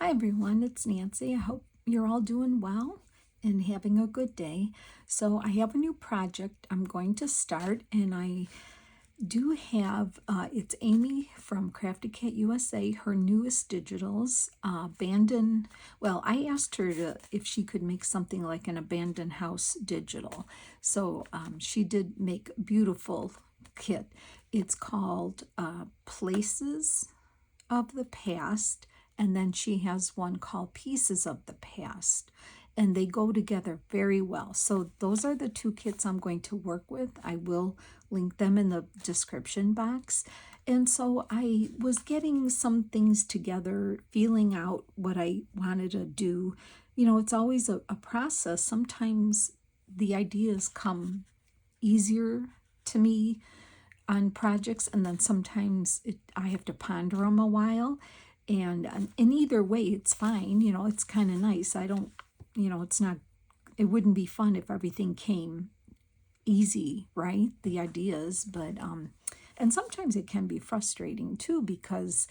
Hi everyone, it's Nancy. I hope you're all doing well and having a good day. So I have a new project I'm going to start, and I do have, it's Amy from Crafty Cat USA, her newest digitals, abandoned, well, I asked her if she could make something like an abandoned house digital. So she did make a beautiful kit. It's called Places of the Past, and then she has one called Pieces of the Past, and they go together very well. So those are the two kits I'm going to work with. I will link them in the description box. And so I was getting some things together, feeling out what I wanted to do. You know, it's always a process. Sometimes the ideas come easier to me on projects, and then sometimes I have to ponder them a while, and in either way it's fine. You know, it's kind of nice. I don't, you know, it's not, it wouldn't be fun if everything came easy, right, the ideas, but and sometimes it can be frustrating too, because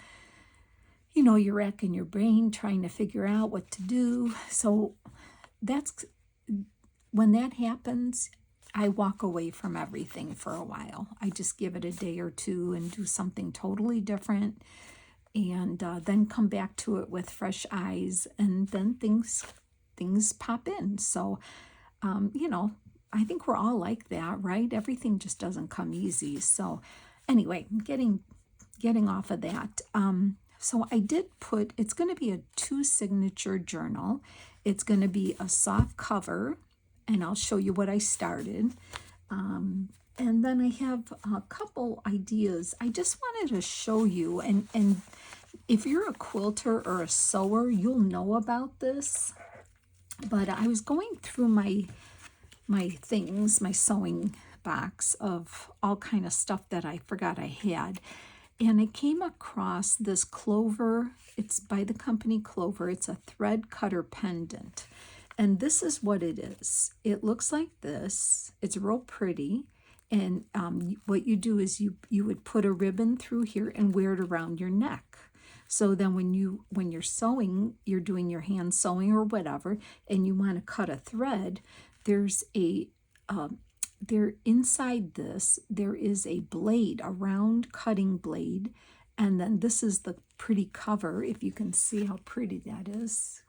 you know, you're racking your brain trying to figure out what to do. So that's when that happens, I walk away from everything for a while. I just give it a day or two and do something totally different, and then come back to it with fresh eyes, and then things pop in. So, you know, I think we're all like that, right? Everything just doesn't come easy. So, anyway, getting off of that. So I did put. It's going to be a 2 signature journal. It's going to be a soft cover, and I'll show you what I started. And then I have a couple ideas. I just wanted to show you, and if you're a quilter or a sewer, you'll know about this. But I was going through my things, my sewing box of all kind of stuff that I forgot I had. And I came across this Clover. It's by the company Clover. It's a thread cutter pendant. And this is what it is. It looks like this. It's real pretty. And what you do is you would put a ribbon through here and wear it around your neck. So then when you're sewing, you're doing your hand sewing or whatever, and you want to cut a thread, there's there inside this, there is a blade, a round cutting blade, and then this is the pretty cover. If you can see how pretty that is.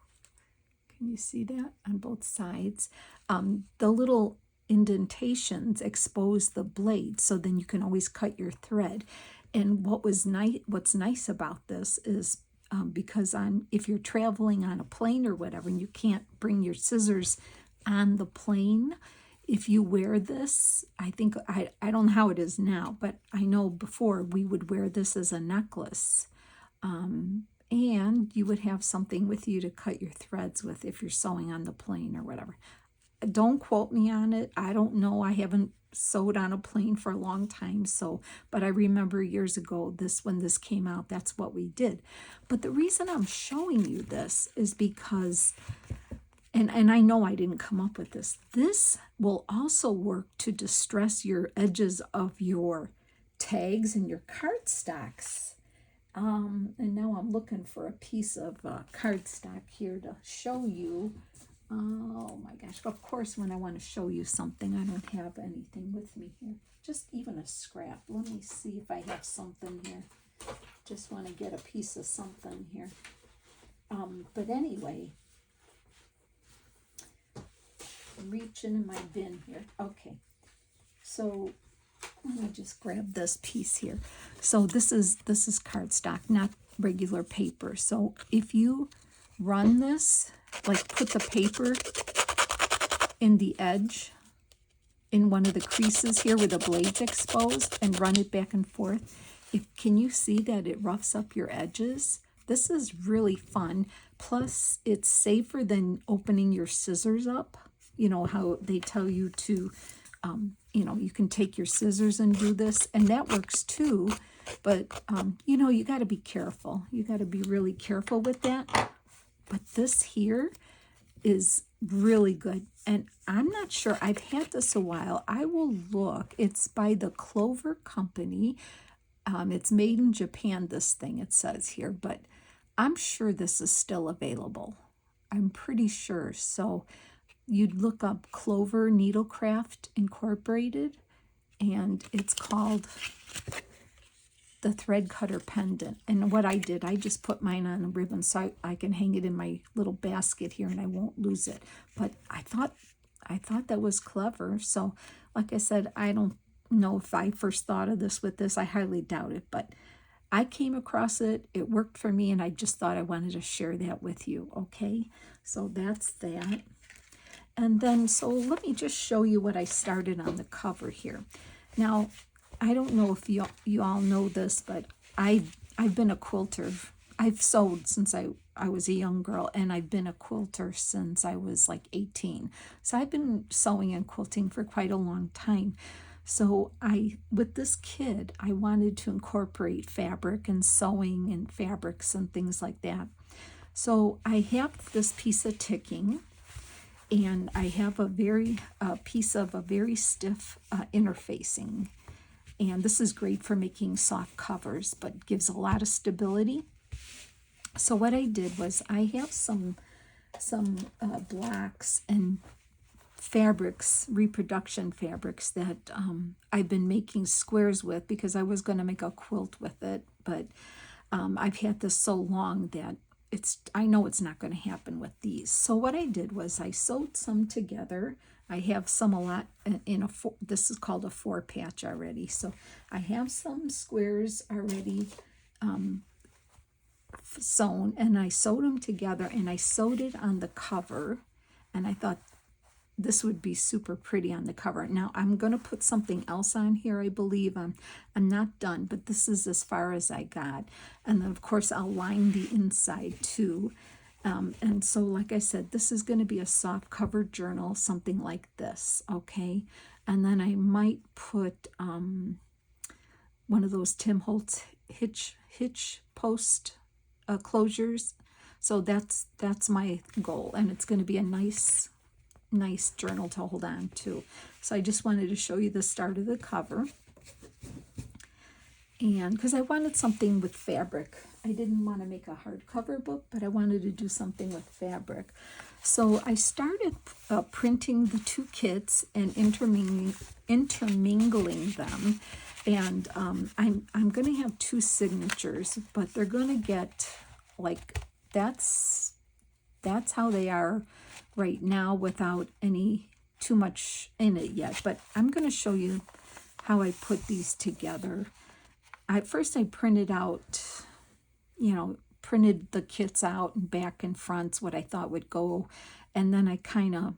Can you see that on both sides? The little indentations expose the blade, so then you can always cut your thread. And what's nice about this is because if you're traveling on a plane or whatever, and you can't bring your scissors on the plane, if you wear this, I think, I don't know how it is now, but I know before we would wear this as a necklace. And you would have something with you to cut your threads with if you're sewing on the plane or whatever. Don't quote me on it. I don't know. I haven't sewed on a plane for a long time. So, but I remember years ago, when this came out, that's what we did. But the reason I'm showing you this is because, and I know I didn't come up with this, this will also work to distress your edges of your tags and your cardstocks. And now I'm looking for a piece of cardstock here to show you. Oh my gosh, of course, when I want to show you something, I don't have anything with me here. Just even a scrap. Let me see if I have something here. Just want to get a piece of something here. But anyway, I'm reaching in my bin here. Okay, so let me just grab this piece here. So this is cardstock, not regular paper. So if you run this, like put the paper in the edge, in one of the creases here where the blade's exposed, and run it back and forth, can you see that it roughs up your edges? This is really fun. Plus, it's safer than opening your scissors up. You know how they tell you to, you know, you can take your scissors and do this, and that works too. But, you know, you got to be careful. You got to be really careful with that. But this here is really good. And I'm not sure. I've had this a while. I will look. It's by the Clover Company. It's made in Japan, this thing, it says here. But I'm sure this is still available. I'm pretty sure. So you'd look up Clover Needlecraft Incorporated, and it's called the Thread Cutter Pendant. And what I did, I just put mine on a ribbon so I can hang it in my little basket here and I won't lose it. But I thought that was clever. So like I said, I don't know if I first thought of this with this. I highly doubt it, but I came across it. It worked for me, and I just thought I wanted to share that with you. Okay, so that's that. And then, so let me just show you what I started on the cover here. Now, I don't know if you all know this, but I've been a quilter. I've sewed since I was a young girl, and I've been a quilter since I was like 18. So I've been sewing and quilting for quite a long time. So with this kit, I wanted to incorporate fabric and sewing and fabrics and things like that. So I have this piece of ticking, and I have a piece of a very stiff interfacing. And this is great for making soft covers, but gives a lot of stability. So what I did was I have some blocks and fabrics, reproduction fabrics that I've been making squares with because I was going to make a quilt with it, but I've had this so long that I know it's not going to happen with these. So what I did was I sewed some together. I have some a lot in this is called a 4-patch already. So I have some squares already sewn, and I sewed them together, and I sewed it on the cover, and I thought this would be super pretty on the cover. Now I'm going to put something else on here, I believe. I'm not done, but this is as far as I got. And then of course I'll line the inside too. And so like I said, this is going to be a soft cover journal, something like this, okay? And then I might put one of those Tim Holtz hitch post closures. So that's my goal, and it's going to be a nice journal to hold on to. So I just wanted to show you the start of the cover, and because I wanted something with fabric. I didn't want to make a hardcover book, but I wanted to do something with fabric. So I started printing the two kits and intermingling them, and I'm going to have two signatures, but they're going to get like that's how they are right now without any too much in it yet. But I'm going to show you how I put these together. First I printed out, printed the kits out and back and fronts, what I thought would go, and then I kind of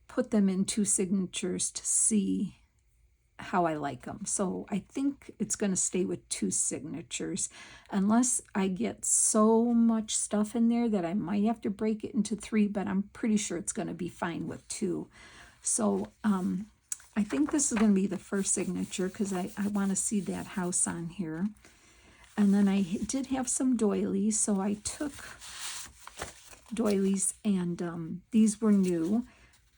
put them in two signatures to see how I like them. So I think it's going to stay with two signatures, unless I get so much stuff in there that I might have to break it into three, but I'm pretty sure it's going to be fine with two. So I think this is going to be the first signature because I want to see that house on here. And then I did have some doilies, so I took doilies, and these were new.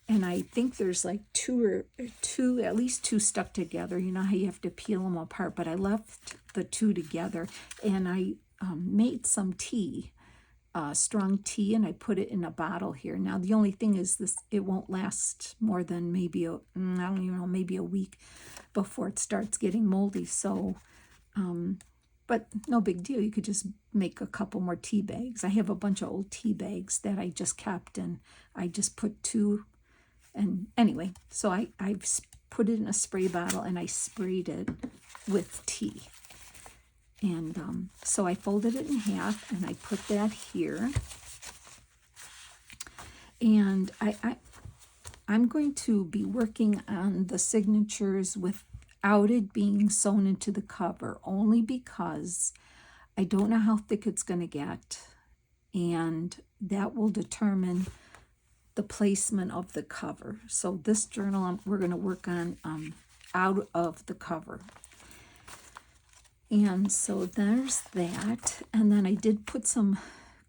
And I think there's like at least two stuck together. You know how you have to peel them apart, but I left the two together, and I made some tea, strong tea, and I put it in a bottle here. Now the only thing is it won't last more than maybe maybe a week before it starts getting moldy. So, but no big deal. You could just make a couple more tea bags. I have a bunch of old tea bags that I just kept, and I just put two. And anyway, so I've put it in a spray bottle, and I sprayed it with tea. And so I folded it in half, and I put that here. And I'm going to be working on the signatures without it being sewn into the cover, only because I don't know how thick it's going to get, and that will determine the placement of the cover. So this journal we're going to work on out of the cover. And so there's that. And then I did put some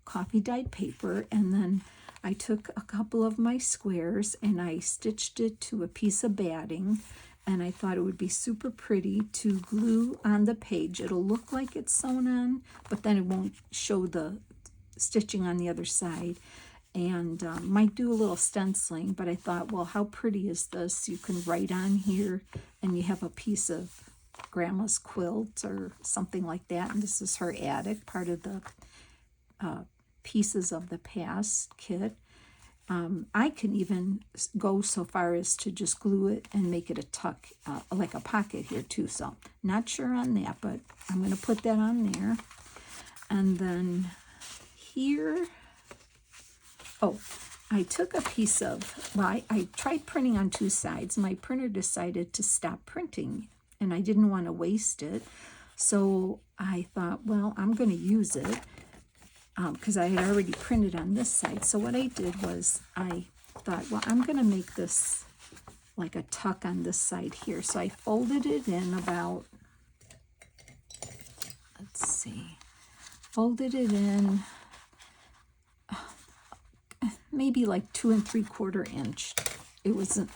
coffee dyed paper, and then I took a couple of my squares and I stitched it to a piece of batting, and I thought it would be super pretty to glue on the page. It'll look like it's sewn on, but then it won't show the stitching on the other side. And might do a little stenciling, but I thought, well, how pretty is this? You can write on here, and you have a piece of grandma's quilt or something like that. And this is her attic, part of the Pieces of the Past kit. I can even go so far as to just glue it and make it a tuck, like a pocket here too. So not sure on that, but I'm going to put that on there. And then here, oh, I took a piece of, well, I tried printing on two sides. My printer decided to stop printing, and I didn't want to waste it. So I thought, well, I'm going to use it because I had already printed on this side. So what I did was I thought, well, I'm going to make this like a tuck on this side here. So I folded it in about, let's see, folded it in maybe like 2 3/4 inch. It wasn't,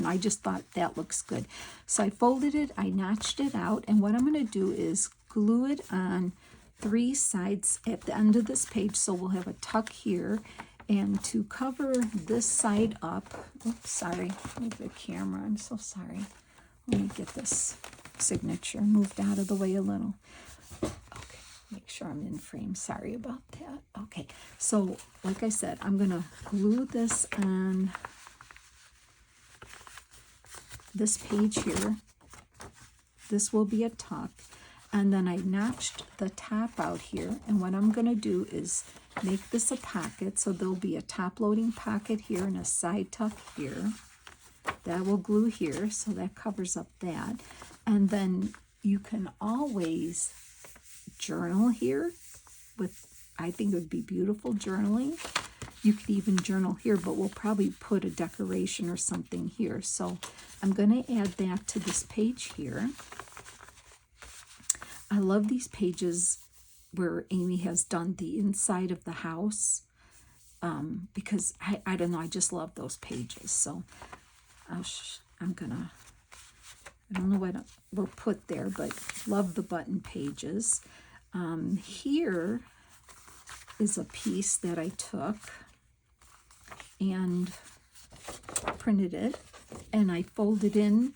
I just thought that looks good. So I folded it, I notched it out, and what I'm going to do is glue it on 3 sides at the end of this page. So we'll have a tuck here, and to cover this side up, oops, sorry, move the camera, I'm so sorry. Let me get this signature moved out of the way a little. Okay, make sure I'm in frame, sorry about that. Okay, so like I said, I'm gonna glue this on this page here. This will be a tuck. And then I notched the top out here, and what I'm going to do is make this a pocket. So there'll be a top loading pocket here and a side tuck here. That will glue here, so that covers up that. And then you can always journal here with, I think it would be beautiful journaling. You could even journal here, but we'll probably put a decoration or something here. So I'm going to add that to this page here. I love these pages where Amy has done the inside of the house because I don't know, I just love those pages. So I'm gonna, I don't know what we'll put there, but love the button pages. Here is a piece that I took and printed it, and I folded in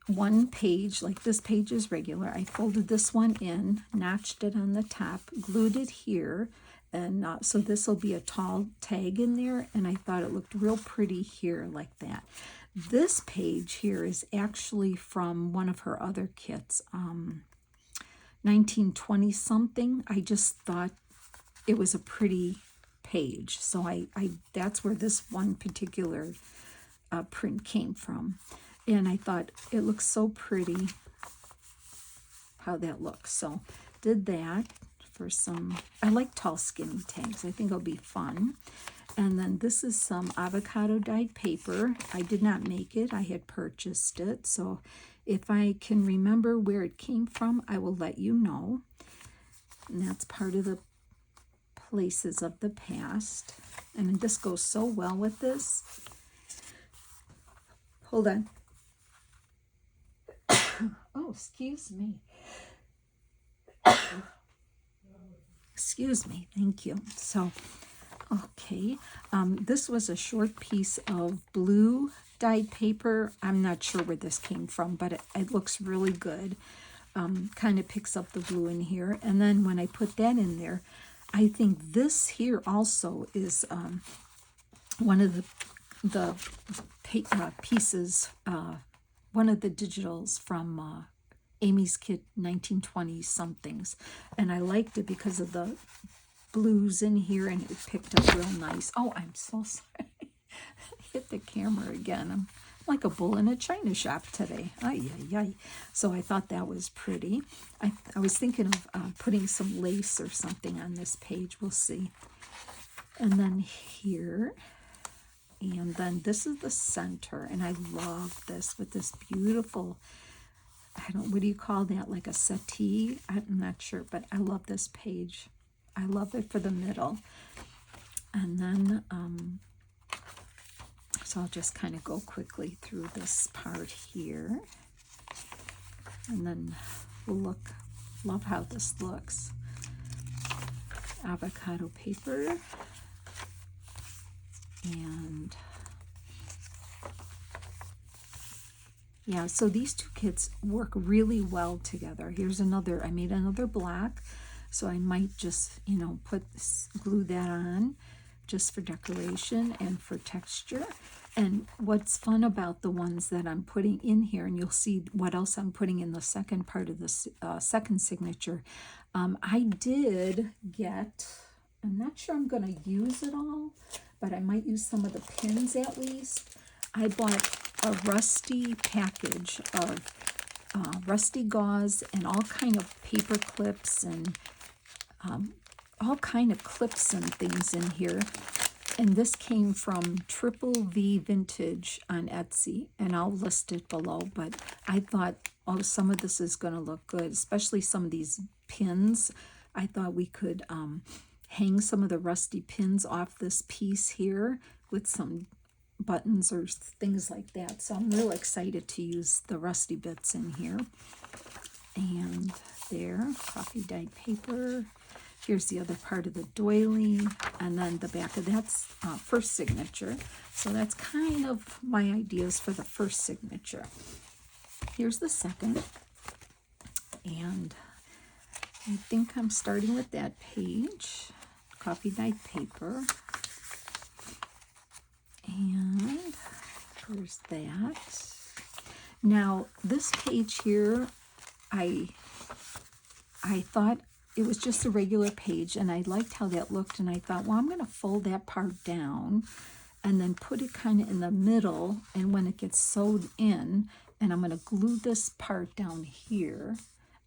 one page, like this page is regular. I folded this one in, notched it on the top, glued it here, and so this will be a tall tag in there, and I thought it looked real pretty here like that. This page here is actually from one of her other kits, 1920 something. I just thought it was a pretty page, so I that's where this one particular print came from. And I thought it looks so pretty how that looks. So did that for some, I like tall skinny tags. I think it'll be fun. And then this is some avocado dyed paper. I did not make it. I had purchased it. So if I can remember where it came from, I will let you know. And that's part of the Places of the Past. And this goes so well with this. Hold on. Oh, excuse me. Excuse me, thank you. So, okay, this was a short piece of blue dyed paper. I'm not sure where this came from, but it looks really good. Kind of picks up the blue in here. And then when I put that in there, I think this here also is one of the pieces, one of the digitals from Amy's Kit 1920 somethings, and I liked it because of the blues in here, and it picked up real nice. Oh, I'm so sorry. Hit the camera again. I'm like a bull in a china shop today. Ay, ay, ay. So I thought that was pretty. I was thinking of putting some lace or something on this page. We'll see. And then here, and then this is the center, and I love this with this beautiful, what do you call that, like a settee? I'm not sure, but I love this page. I love it for the middle. And then, So I'll just kind of go quickly through this part here. And then we'll look, love how this looks. Avocado paper. And yeah, so these two kits work really well together. Here's another, I made another black, so I might just, you know, glue that on just for decoration and for texture. And what's fun about the ones that I'm putting in here, and you'll see what else I'm putting in the second part of this second signature, I did get, I'm not sure I'm going to use it all, but I might use some of the pins at least. I bought a rusty package of rusty gauze and all kind of paper clips and all kind of clips and things in here. And this came from Triple V Vintage on Etsy, and I'll list it below. But I thought, oh, some of this is going to look good, especially some of these pins. I thought we could hang some of the rusty pins off this piece here with some buttons or things like that. So I'm real excited to use the rusty bits in here. And there, coffee dyed paper. Here's the other part of the doily, and then the back of that's first signature. So that's kind of my ideas for the first signature. Here's the second, and I think I'm starting with that page, coffee dyed paper. And there's that. Now, this page here, I thought it was just a regular page, and I liked how that looked, and I thought, well, I'm going to fold that part down and then put it kind of in the middle, and when it gets sewed in, and I'm going to glue this part down here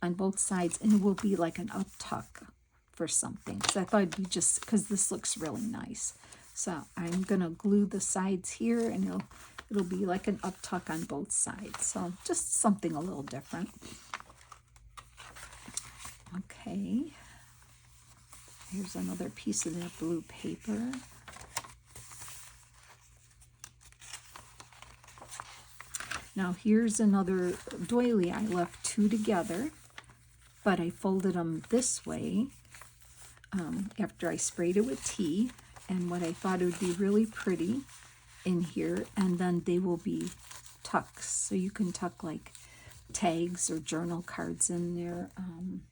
on both sides, and it will be like an up tuck for something. So I thought it'd be just, because this looks really nice. So I'm going to glue the sides here, and it'll be like an up tuck on both sides. So just something a little different. Okay. Here's another piece of that blue paper. Now here's another doily. I left two together, but I folded them this way after I sprayed it with tea. And what I thought it would be really pretty in here, and then they will be tucks. So you can tuck like tags or journal cards in there. I'm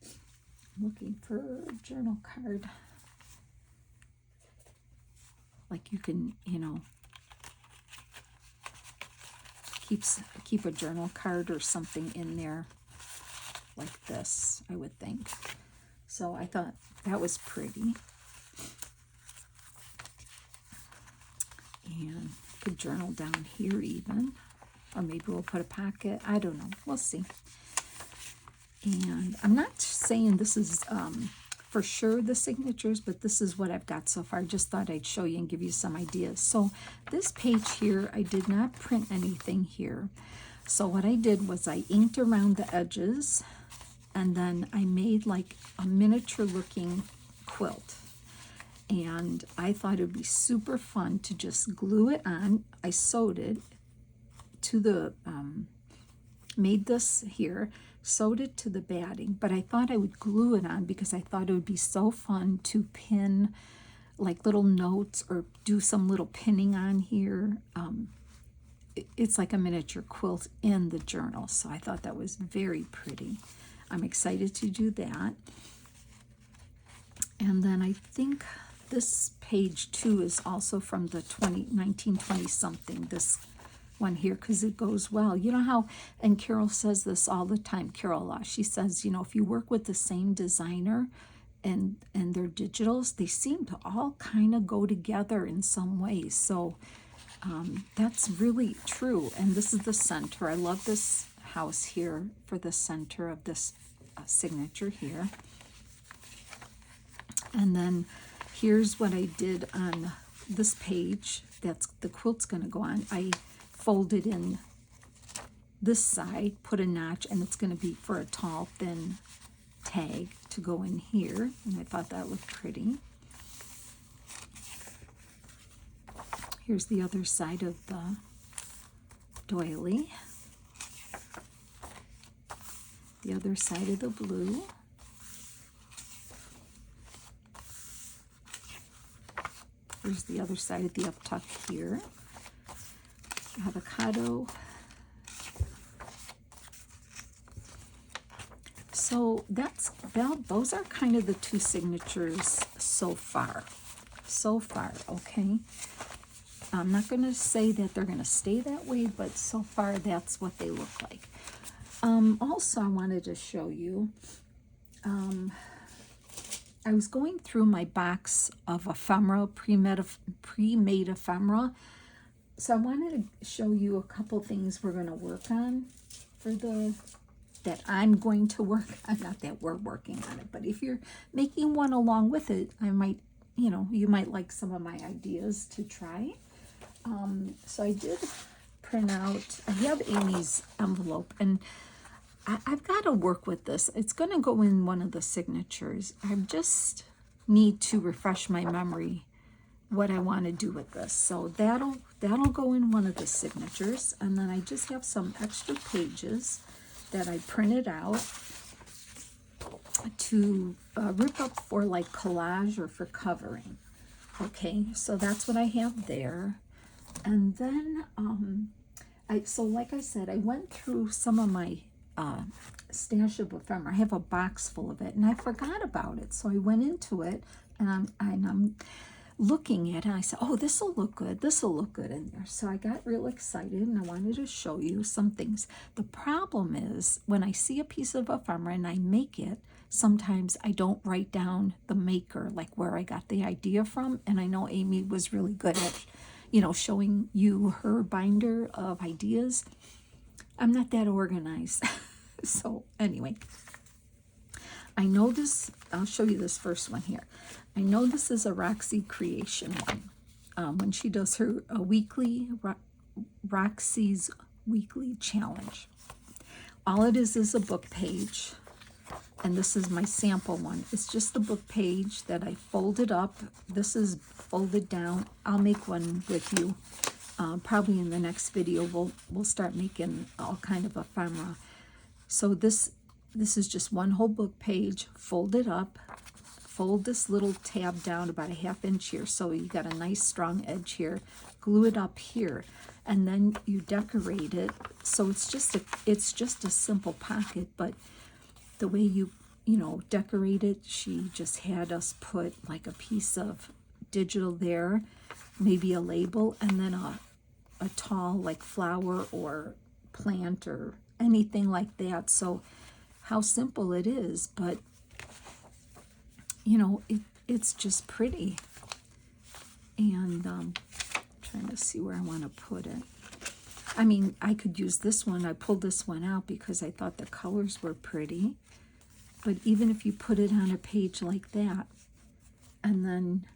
looking for a journal card. Like you can, you know, keep a journal card or something in there like this, I would think. So I thought that was pretty. And could journal down here even, or maybe we'll put a pocket. I don't know. We'll see. And I'm not saying this is for sure the signatures, but this is what I've got so far. Just thought I'd show you and give you some ideas. So this page here, I did not print anything here. So what I did was I inked around the edges, and then I made like a miniature looking quilt. And I thought it would be super fun to just glue it on. I sewed it to the, made this here, sewed it to the batting, but I thought I would glue it on because I thought it would be so fun to pin like little notes or do some little pinning on here. It's like a miniature quilt in the journal, so I thought that was very pretty. I'm excited to do that. And then I think this page too is also from the 1920 something, this one here, because it goes well. You know how, and Carol says this all the time, Carol, she says, you know, if you work with the same designer and their digitals, they seem to all kind of go together in some ways. So that's really true. And this is the center. I love this house here for the center of this signature here. And then here's what I did on this page. That's the quilt's going to go on. I folded in this side, put a notch, and it's going to be for a tall, thin tag to go in here. And I thought that looked pretty. Here's the other side of the doily. The other side of the blue. Here's the other side of the uptuck here. Avocado. So those are kind of the two signatures so far. So far, okay? I'm not going to say that they're going to stay that way, but so far that's what they look like. Also, I wanted to show you, I was going through my box of ephemera, pre-made ephemera. So I wanted to show you a couple things we're going to work on for that I'm going to work on. Not that we're working on it, but if you're making one along with it, I might, you might like some of my ideas to try. So I did print out, I have Amy's envelope, and I've got to work with this. It's going to go in one of the signatures. I just need to refresh my memory what I want to do with this. So that'll go in one of the signatures. And then I just have some extra pages that I printed out to rip up for like collage or for covering. Okay, so that's what I have there. And then, so like I said, I went through some of my stash of ephemera. I have a box full of it, and I forgot about it. So I went into it, and I'm looking at it, and I said, oh, this will look good. This will look good in there. So I got real excited, and I wanted to show you some things. The problem is, when I see a piece of ephemera and I make it, sometimes I don't write down the maker, like where I got the idea from. And I know Amy was really good at, showing you her binder of ideas. I'm not that organized. So anyway, I know this, I'll show you this first one here. I know this is a Roxy creation one. When she does her Roxy's weekly challenge. All it is a book page. And this is my sample one. It's just the book page that I folded up. This is folded down. I'll make one with you. Probably in the next video, we'll start making all kind of ephemera. So this is just one whole book page, folded up. Fold this little tab down about a 1/2 inch here, so you got a nice strong edge here. Glue it up here, and then you decorate it. So it's just a simple pocket, but the way you decorate it, she just had us put like a piece of digital there, maybe a label, and then a tall like flower or plant or anything like that. So how simple it is, but it's just pretty. And trying to see where I want to put it. I mean, I could use this one. I pulled this one out because I thought the colors were pretty. But even if you put it on a page like that, and then,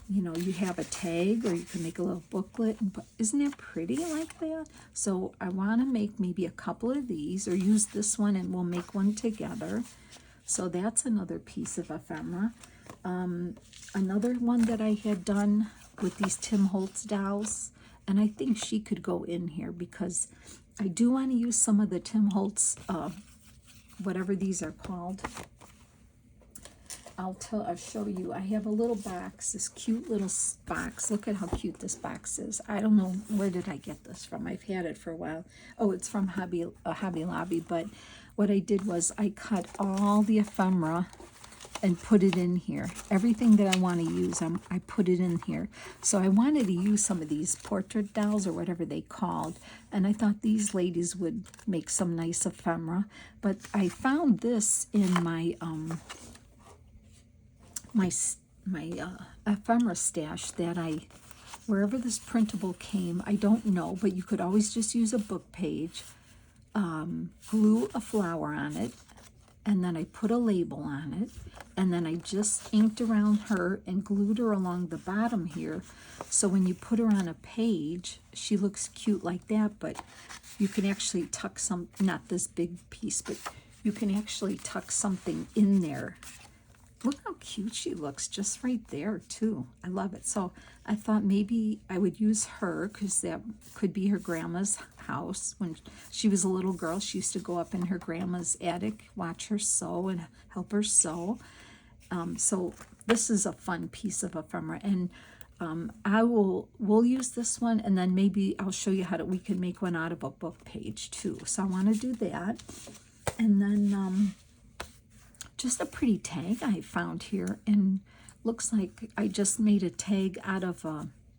you have a tag, or you can make a little booklet. Isn't that pretty like that? So I want to make maybe a couple of these, or use this one, and we'll make one together. So that's another piece of ephemera. Another one that I had done with these Tim Holtz dolls, and I think she could go in here because I do want to use some of the Tim Holtz, whatever these are called. I'll show you. I have a little box, this cute little box. Look at how cute this box is. I don't know, where did I get this from? I've had it for a while. Oh, it's from Hobby Lobby, but what I did was I cut all the ephemera and put it in here. Everything that I want to use, I put it in here. So I wanted to use some of these portrait dolls or whatever they called, and I thought these ladies would make some nice ephemera. But I found this in my ephemera stash that wherever this printable came, I don't know, but you could always just use a book page, glue a flower on it, and then I put a label on it, and then I just inked around her and glued her along the bottom here. So when you put her on a page, she looks cute like that, but you can actually tuck not this big piece, but you can actually tuck something in there look how cute she looks just right there too. I love it. So I thought maybe I would use her because that could be her grandma's house. When she was a little girl, she used to go up in her grandma's attic, watch her sew and help her sew. So this is a fun piece of ephemera, and we'll use this one, and then maybe I'll show you we can make one out of a book page too. So I want to do that, and then just a pretty tag I found here, and looks like I just made a tag out of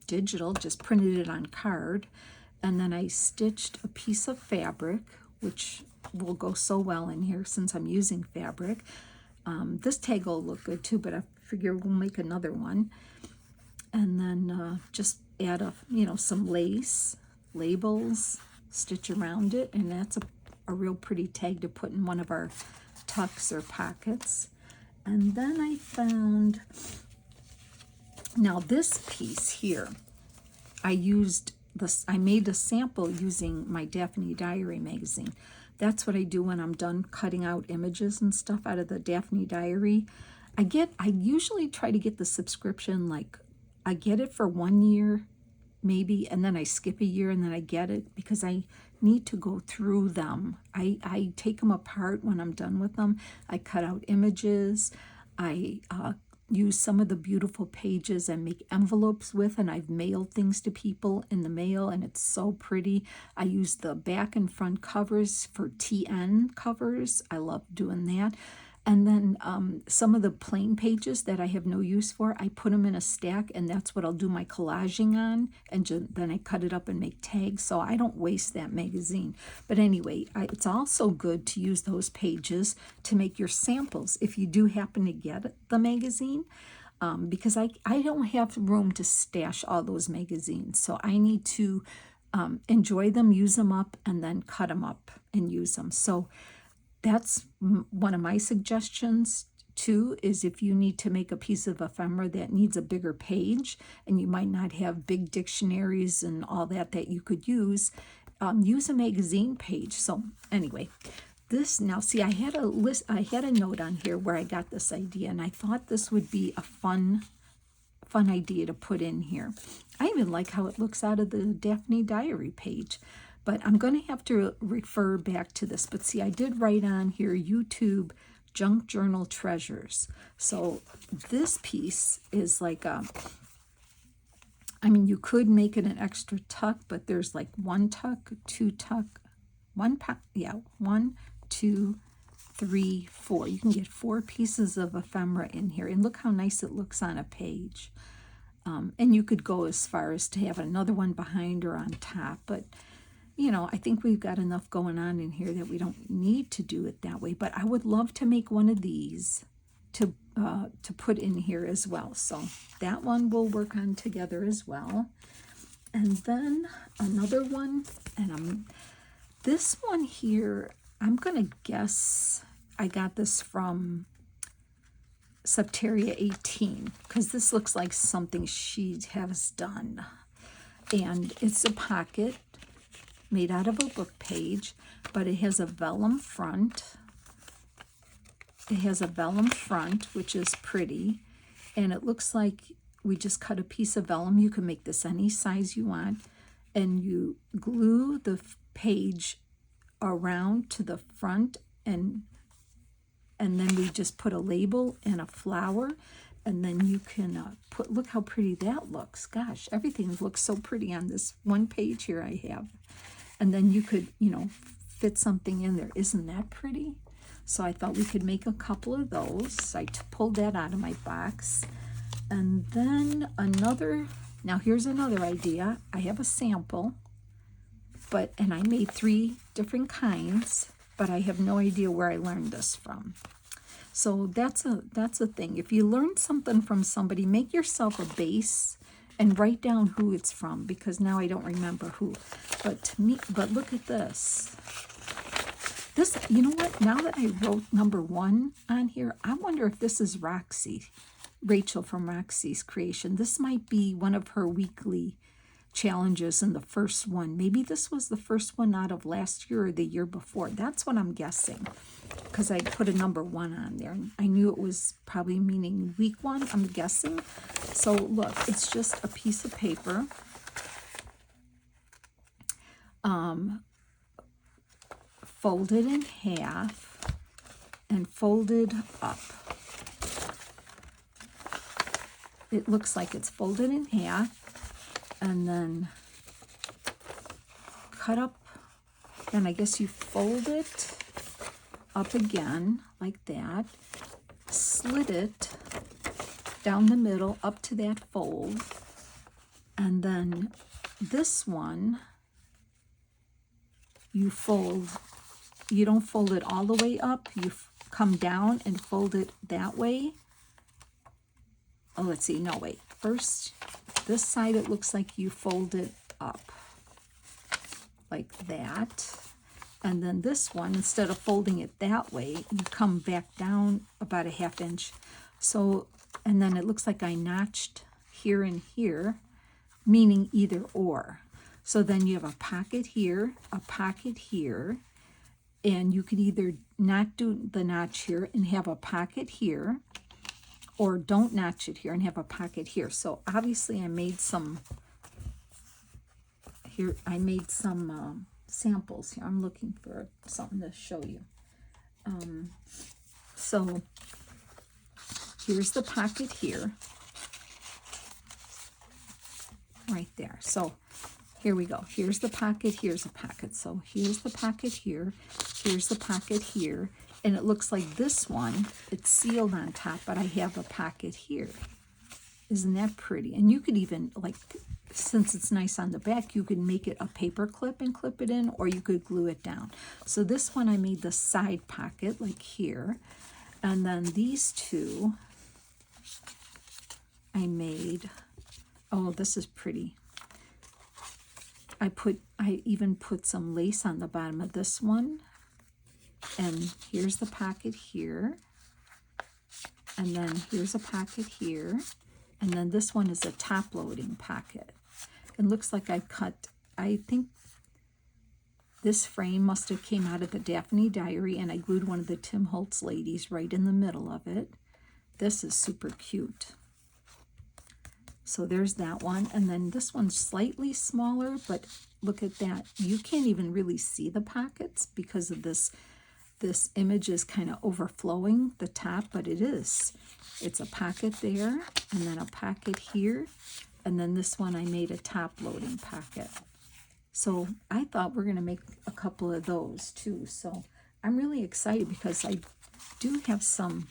digital, just printed it on card, and then I stitched a piece of fabric, which will go so well in here since I'm using fabric. This tag will look good too, but I figure we'll make another one, and then just add some lace, labels, stitch around it, and that's a real pretty tag to put in one of our tucks or pockets. And then I found, now this piece here, I made a sample using my Daphne Diary magazine. That's what I do when I'm done cutting out images and stuff out of the Daphne Diary. I usually try to get the subscription, like I get it for 1 year maybe, and then I skip a year and then I get it because I need to go through them. I take them apart when I'm done with them. I cut out images. I use some of the beautiful pages and make envelopes with, and I've mailed things to people in the mail, and it's so pretty. I use the back and front covers for TN covers. I love doing that. And then some of the plain pages that I have no use for, I put them in a stack, and that's what I'll do my collaging on, and then I cut it up and make tags, so I don't waste that magazine. But anyway, it's also good to use those pages to make your samples if you do happen to get the magazine, because I don't have room to stash all those magazines, so I need to enjoy them, use them up, and then cut them up and use them. So that's one of my suggestions too, is if you need to make a piece of ephemera that needs a bigger page and you might not have big dictionaries and all that you could use a magazine page. So anyway, now see, I had a note on here where I got this idea, and I thought this would be a fun idea to put in here. I even like how it looks out of the Daphne Diary page. But I'm going to have to refer back to this. But see, I did write on here YouTube Junk Journal Treasures. So this piece is like you could make it an extra tuck, but there's like 1 tuck, 2 tuck, 1 2 3 4. You can get 4 pieces of ephemera in here. And look how nice it looks on a page. And you could go as far as to have another one behind or on top, but I think we've got enough going on in here that we don't need to do it that way. But I would love to make one of these to put in here as well. So that one we'll work on together as well. And then another one, and this one here, I'm going to guess I got this from Septeria 18, because this looks like something she has done. And it's a pocket made out of a book page, but it has a vellum front. It has a vellum front, which is pretty, and it looks like we just cut a piece of vellum. You can make this any size you want, and you glue the page around to the front, and then we just put a label and a flower, and then you can look how pretty that looks. Gosh, everything looks so pretty on this one page here I have. And then you could, fit something in there. Isn't that pretty? So I thought we could make a couple of those. I pulled that out of my box. And then now here's another idea. I have a sample, and I made 3 different kinds, but I have no idea where I learned this from. So that's a thing. If you learn something from somebody, make yourself a base and write down who it's from, because now I don't remember who. But look at this. This, you know what? Now that I wrote number 1 on here, I wonder if this is Rachel from Roxy's Creation. This might be one of her weekly challenges in the first one. Maybe this was the first one out of last year or the year before. That's what I'm guessing, because I put a number 1 on there. I knew it was probably meaning week 1, I'm guessing. So look, it's just a piece of paper. Folded in half and folded up. It looks like it's folded in half and then cut up. Then I guess you fold it up again like that, slit it down the middle up to that fold, and then this one you fold. You don't fold it all the way up, you come down and fold it that way. Oh, let's see, no, wait. First, this side it looks like you fold it up like that. And then this one, instead of folding it that way, you come back down about a 1/2 inch. So, and then it looks like I notched here and here, meaning either or. So then you have a pocket here, and you could either not do the notch here and have a pocket here, or don't notch it here and have a pocket here. So obviously I made some here. I made some samples here. I'm looking for something to show you. So here's the pocket here, right there. So here we go. Here's the pocket, here's a pocket. So here's the pocket here, here's the pocket here, and it looks like this one, it's sealed on top, but I have a pocket here. Isn't that pretty? And you could even, like, since it's nice on the back, you could make it a paper clip and clip it in, or you could glue it down. So this one I made the side pocket, like here, and then these two I made, oh, this is pretty. I even put some lace on the bottom of this one, and here's the pocket here, and then here's a pocket here, and then this one is a top loading pocket. It looks like I cut, I think this frame must have came out of the Daphne Diary, and I glued one of the Tim Holtz ladies right in the middle of it. This is super cute. So there's that one, and then this one's slightly smaller, but look at that. You can't even really see the pockets because of this. This image is kind of overflowing the top, but it is. It's a pocket there, and then a pocket here, and then this one I made a top loading pocket. So I thought we're going to make a couple of those too. So I'm really excited because I do have some.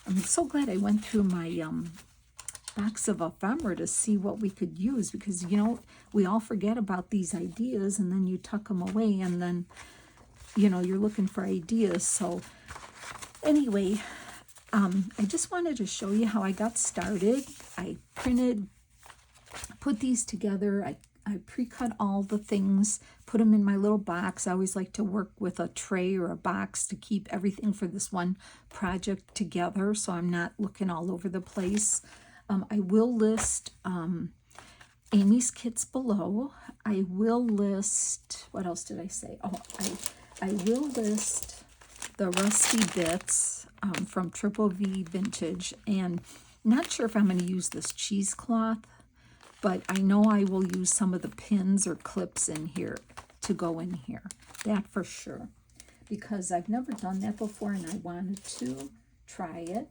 I'm so glad I went through my box of ephemera to see what we could use, because you know we all forget about these ideas and then you tuck them away and then you know you're looking for ideas. So anyway, I just wanted to show you how I got started. I put these together. I pre-cut all the things, put them in my little box. I always like to work with a tray or a box to keep everything for this one project together so I'm not looking all over the place. I will list Amy's kits below. I will list, what else did I say? Oh, I will list the Rusty Bits from Triple V Vintage. And not sure if I'm going to use this cheesecloth, but I know I will use some of the pins or clips in here to go in here. That for sure. Because I've never done that before and I wanted to try it.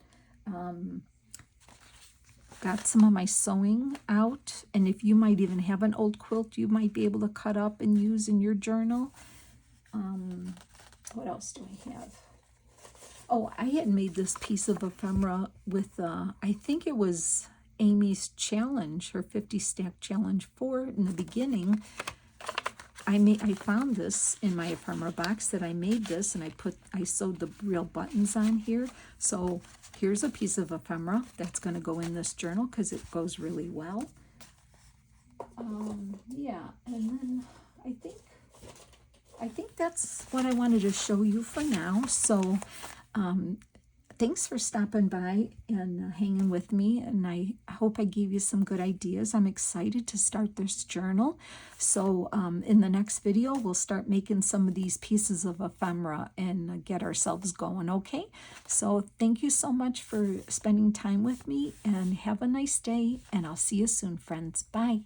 Got some of my sewing out, and if you might even have an old quilt you might be able to cut up and use in your journal. What else do I have? Oh, I had made this piece of ephemera with, I think it was Amy's challenge, her 50 stack challenge 4 in the beginning. I found this in my ephemera box that I made this, and I sewed the real buttons on here. So here's a piece of ephemera that's going to go in this journal because it goes really well. Yeah, and then I think that's what I wanted to show you for now. So thanks for stopping by and hanging with me, and I hope I gave you some good ideas. I'm excited to start this journal. So in the next video, we'll start making some of these pieces of ephemera and get ourselves going, okay? So thank you so much for spending time with me, and have a nice day, and I'll see you soon, friends. Bye.